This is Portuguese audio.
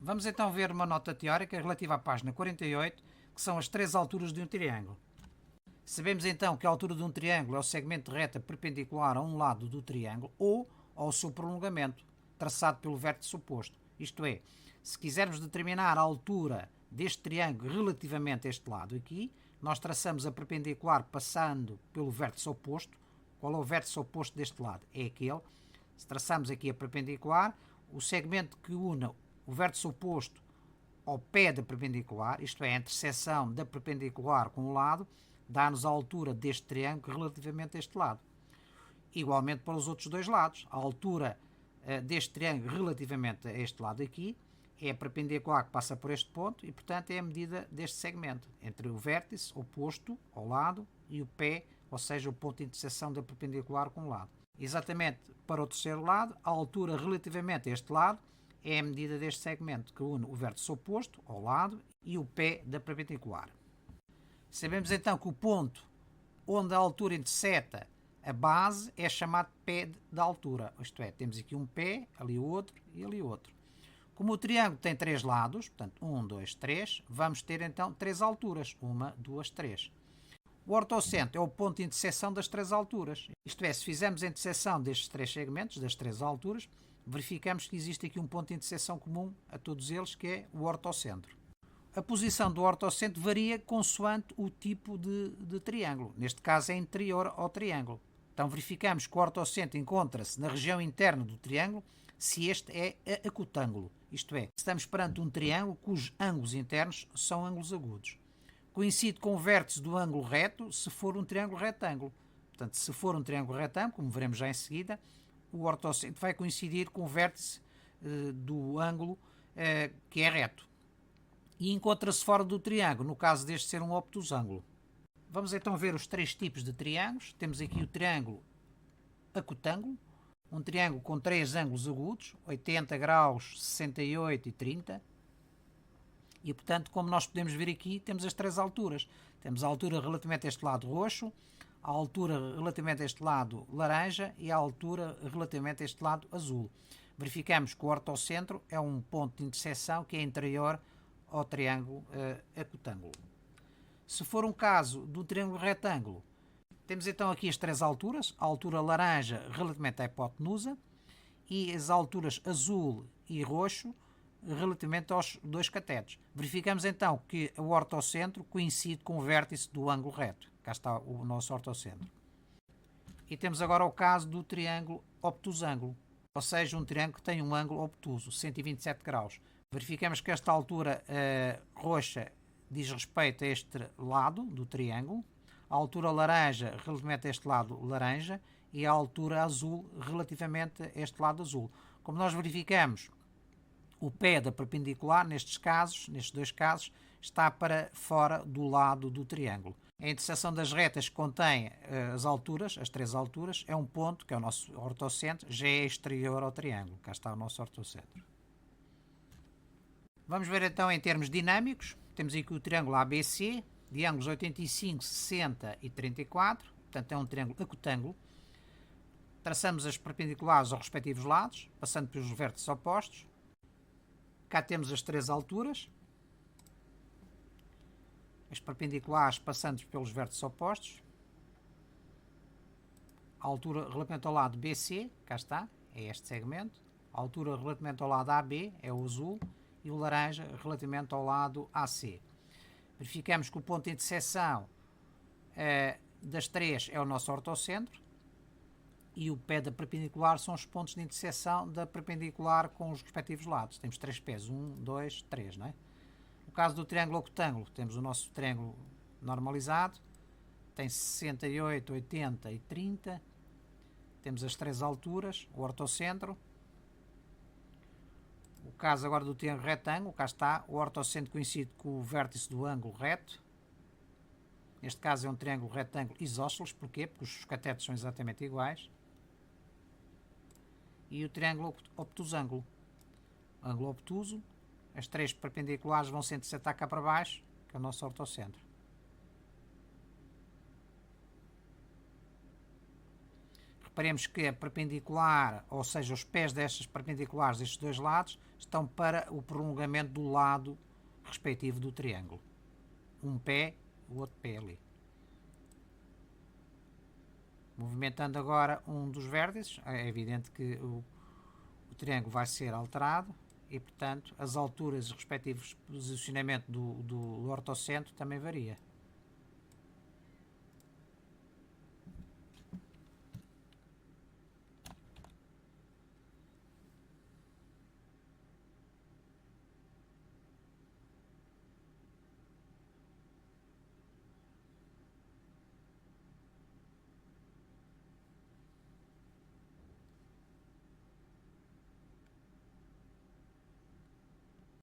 Vamos então ver uma nota teórica relativa à página 48, que são as três alturas de um triângulo. Sabemos então que a altura de um triângulo é o segmento de reta perpendicular a um lado do triângulo ou ao seu prolongamento, traçado pelo vértice oposto. Isto é, se quisermos determinar a altura deste triângulo relativamente a este lado aqui, nós traçamos a perpendicular passando pelo vértice oposto. Qual é o vértice oposto deste lado? É aquele. Se traçamos aqui a perpendicular, o segmento que une o vértice oposto ao pé da perpendicular, isto é, a interseção da perpendicular com o lado, dá-nos a altura deste triângulo relativamente a este lado. Igualmente para os outros dois lados. A altura deste triângulo relativamente a este lado aqui é a perpendicular que passa por este ponto e, portanto, é a medida deste segmento entre o vértice oposto ao lado e o pé, ou seja, o ponto de interseção da perpendicular com o lado. Exatamente para o terceiro lado, a altura relativamente a este lado é a medida deste segmento que une o vértice oposto ao lado e o pé da perpendicular. Sabemos então que o ponto onde a altura interseta a base é chamado pé da altura, isto é, temos aqui um pé, ali outro e ali outro. Como o triângulo tem três lados, portanto 1, 2, 3, vamos ter então três alturas, 1, 2, 3. O ortocentro é o ponto de interseção das três alturas, isto é, se fizermos a interseção destes três segmentos, das três alturas, verificamos que existe aqui um ponto de interseção comum a todos eles, que é o ortocentro. A posição do ortocentro varia consoante o tipo de triângulo. Neste caso é interior ao triângulo. Então verificamos que o ortocentro encontra-se na região interna do triângulo se este é acutângulo. Isto é, estamos perante um triângulo cujos ângulos internos são ângulos agudos. Coincide com o vértice do ângulo reto se for um triângulo retângulo. Portanto, se for um triângulo retângulo, como veremos já em seguida, o ortocentro vai coincidir com o vértice do ângulo que é reto. E encontra-se fora do triângulo, no caso deste ser um obtusângulo. Vamos então ver os três tipos de triângulos. Temos aqui o triângulo acutângulo, um triângulo com três ângulos agudos, 80 graus, 68 e 30. E, portanto, como nós podemos ver aqui, temos as três alturas. Temos a altura relativamente a este lado roxo, a altura relativamente a este lado laranja e a altura relativamente a este lado azul. Verificamos que o ortocentro é um ponto de interseção que é interior ao triângulo acutângulo. Se for um caso do triângulo retângulo, temos então aqui as três alturas, a altura laranja relativamente à hipotenusa e as alturas azul e roxo relativamente aos dois catetos. Verificamos então que o ortocentro coincide com o vértice do ângulo reto. Cá está o nosso ortocentro. E temos agora o caso do triângulo obtusângulo, ou seja, um triângulo que tem um ângulo obtuso, 127 graus. Verificamos que esta altura roxa diz respeito a este lado do triângulo, a altura laranja relativamente a este lado laranja e a altura azul relativamente a este lado azul. Como nós verificamos, o pé da perpendicular, nestes dois casos, está para fora do lado do triângulo. A interseção das retas que contém as alturas, as três alturas, é um ponto, que é o nosso ortocentro, já é exterior ao triângulo. Cá está o nosso ortocentro. Vamos ver então em termos dinâmicos. Temos aqui o triângulo ABC, de ângulos 85, 60 e 34. Portanto, é um triângulo acutângulo. Traçamos as perpendiculares aos respectivos lados, passando pelos vértices opostos. Cá temos as três alturas. As perpendiculares passando pelos vértices opostos. A altura relativamente ao lado BC, cá está, é este segmento. A altura relativamente ao lado AB é o azul. E o laranja relativamente ao lado AC. Verificamos que o ponto de interseção das três é o nosso ortocentro e o pé da perpendicular são os pontos de interseção da perpendicular com os respectivos lados. Temos três pés, 1, 2, 3, não é? No caso do triângulo octângulo, temos o nosso triângulo normalizado, tem 68, 80 e 30. Temos as três alturas, o ortocentro. O caso agora do triângulo retângulo, cá está, o ortocentro coincide com o vértice do ângulo reto. Neste caso é um triângulo retângulo isósceles, porquê? Porque os catetos são exatamente iguais. E o triângulo obtusângulo. Ângulo obtuso, as três perpendiculares vão se intersetar cá para baixo, que é o nosso ortocentro. reparemos que a perpendicular, ou seja, os pés destas perpendiculares destes dois lados, estão para o prolongamento do lado respectivo do triângulo. Um pé, o outro pé ali. Movimentando agora um dos vértices, é evidente que o triângulo vai ser alterado e, portanto, as alturas e respectivos posicionamento do ortocentro também varia.